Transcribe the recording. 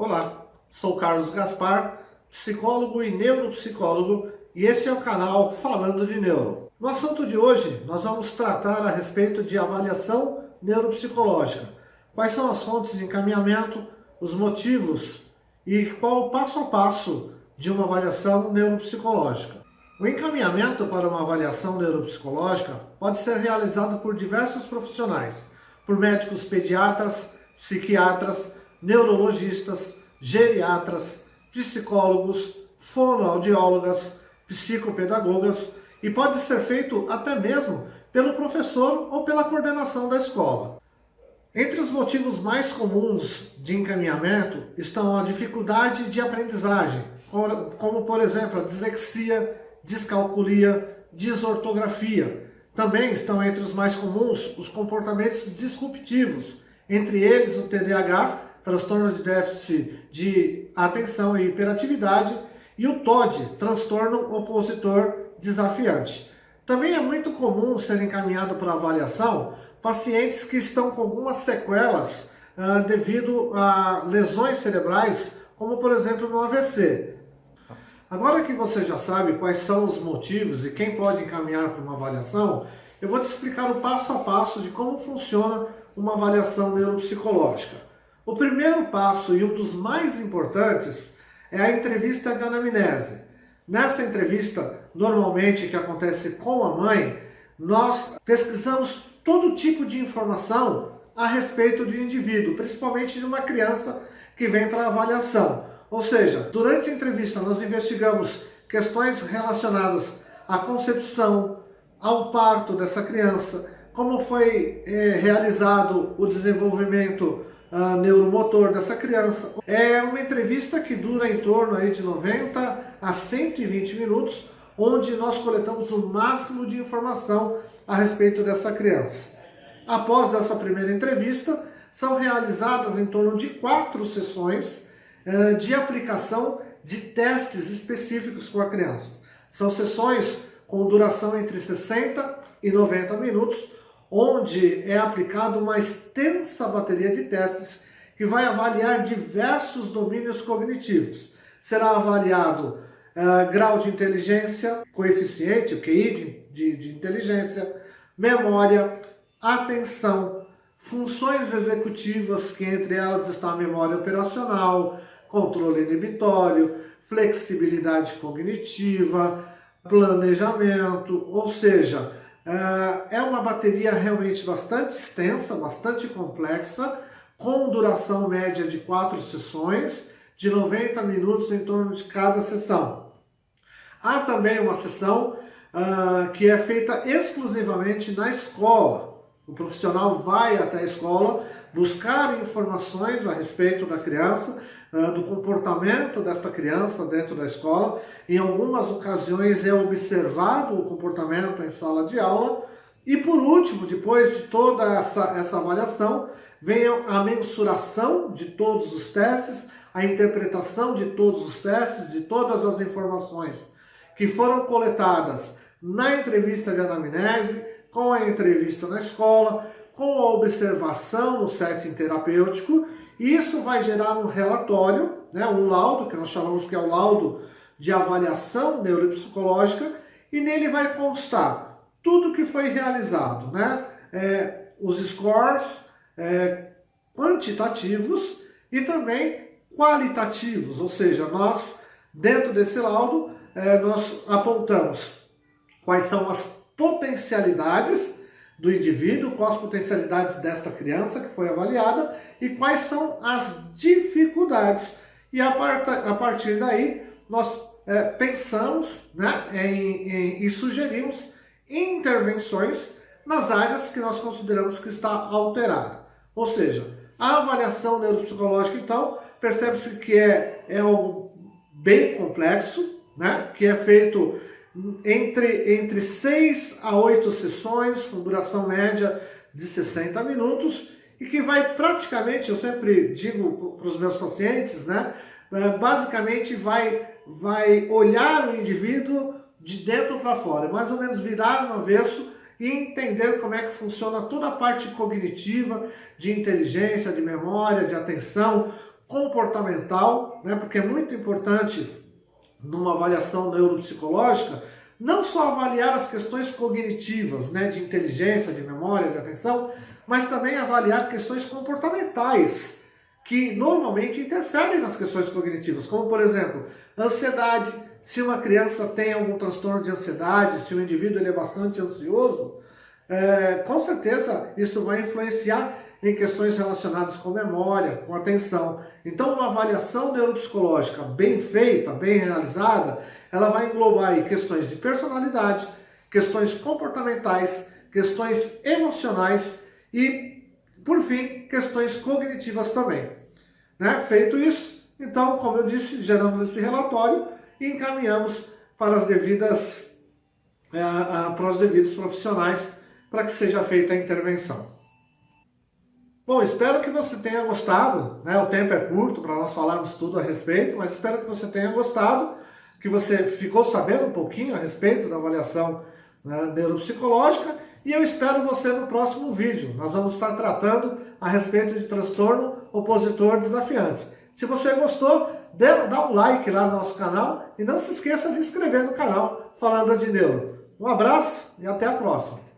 Olá, sou Carlos Gaspar, psicólogo e neuropsicólogo, e este é o canal Falando de Neuro. No assunto de hoje, nós vamos tratar a respeito de avaliação neuropsicológica. Quais são as fontes de encaminhamento, os motivos e qual o passo a passo de uma avaliação neuropsicológica. O encaminhamento para uma avaliação neuropsicológica pode ser realizado por diversos profissionais, por médicos pediatras, psiquiatras, neurologistas, geriatras, psicólogos, fonoaudiólogas, psicopedagogas e pode ser feito até mesmo pelo professor ou pela coordenação da escola. Entre os motivos mais comuns de encaminhamento estão a dificuldade de aprendizagem, como por exemplo a dislexia, descalculia, desortografia. Também estão entre os mais comuns os comportamentos disruptivos, entre eles o TDAH, transtorno de déficit de atenção e hiperatividade, e o TOD, transtorno opositor desafiante. Também é muito comum ser encaminhado para avaliação pacientes que estão com algumas sequelas devido a lesões cerebrais, como por exemplo no AVC. Agora que você já sabe quais são os motivos e quem pode encaminhar para uma avaliação, eu vou te explicar o passo a passo de como funciona uma avaliação neuropsicológica. O primeiro passo e um dos mais importantes é a entrevista de anamnese. Nessa entrevista, normalmente que acontece com a mãe, nós pesquisamos todo tipo de informação a respeito do indivíduo, principalmente de uma criança que vem para avaliação. Ou seja, durante a entrevista nós investigamos questões relacionadas à concepção, ao parto dessa criança, como foi realizado o desenvolvimento neuromotor dessa criança. É uma entrevista que dura em torno aí de 90 a 120 minutos, onde nós coletamos o máximo de informação a respeito dessa criança. Após essa primeira entrevista, são realizadas em torno de 4 sessões de aplicação de testes específicos com a criança. São sessões com duração entre 60 e 90 minutos, onde é aplicada uma extensa bateria de testes que vai avaliar diversos domínios cognitivos. Será avaliado grau de inteligência, coeficiente, o QI de inteligência, memória, atenção, funções executivas, que entre elas está a memória operacional, controle inibitório, flexibilidade cognitiva, planejamento, ou seja, é uma bateria realmente bastante extensa, bastante complexa, com duração média de 4 sessões, de 90 minutos em torno de cada sessão. Há também uma sessão que é feita exclusivamente na escola. O profissional vai até a escola buscar informações a respeito da criança, do comportamento desta criança dentro da escola. Em algumas ocasiões é observado o comportamento em sala de aula. E por último, depois de toda essa avaliação, vem a mensuração de todos os testes, a interpretação de todos os testes, de todas as informações que foram coletadas na entrevista de anamnese, com a entrevista na escola, com a observação no setting terapêutico. E isso vai gerar um relatório, um laudo, que nós chamamos que é o laudo de avaliação neuropsicológica, e nele vai constar tudo que foi realizado, os scores quantitativos e também qualitativos, ou seja, nós, dentro desse laudo, nós apontamos quais são as potencialidades do indivíduo, quais as potencialidades desta criança que foi avaliada e quais são as dificuldades. E a partir daí nós pensamos e sugerimos intervenções nas áreas que nós consideramos que está alterada. Ou seja, a avaliação neuropsicológica, então, percebe-se que é algo bem complexo, que é feito entre 6 a 8 sessões, com duração média de 60 minutos, e que vai praticamente, eu sempre digo para os meus pacientes, basicamente vai olhar o indivíduo de dentro para fora, mais ou menos virar no avesso e entender como é que funciona toda a parte cognitiva, de inteligência, de memória, de atenção, comportamental, né? Porque é muito importante numa avaliação neuropsicológica não só avaliar as questões cognitivas, né, de inteligência, de memória, de atenção, mas também avaliar questões comportamentais, que normalmente interferem nas questões cognitivas, como, por exemplo, ansiedade. Se uma criança tem algum transtorno de ansiedade, se o indivíduo ele é bastante ansioso, com certeza isso vai influenciar em questões relacionadas com memória, com atenção. Então, uma avaliação neuropsicológica bem feita, bem realizada, ela vai englobar aí questões de personalidade, questões comportamentais, questões emocionais e, por fim, questões cognitivas também. Né? Feito isso, então, como eu disse, geramos esse relatório e encaminhamos para os devidos profissionais para que seja feita a intervenção. Bom, espero que você tenha gostado, né? O tempo é curto para nós falarmos tudo a respeito, mas espero que você tenha gostado, que você ficou sabendo um pouquinho a respeito da avaliação, né, neuropsicológica, e eu espero você no próximo vídeo. Nós vamos estar tratando a respeito de transtorno opositor desafiante. Se você gostou, dá um like lá no nosso canal e não se esqueça de se inscrever no canal Falando de Neuro. Um abraço e até a próxima.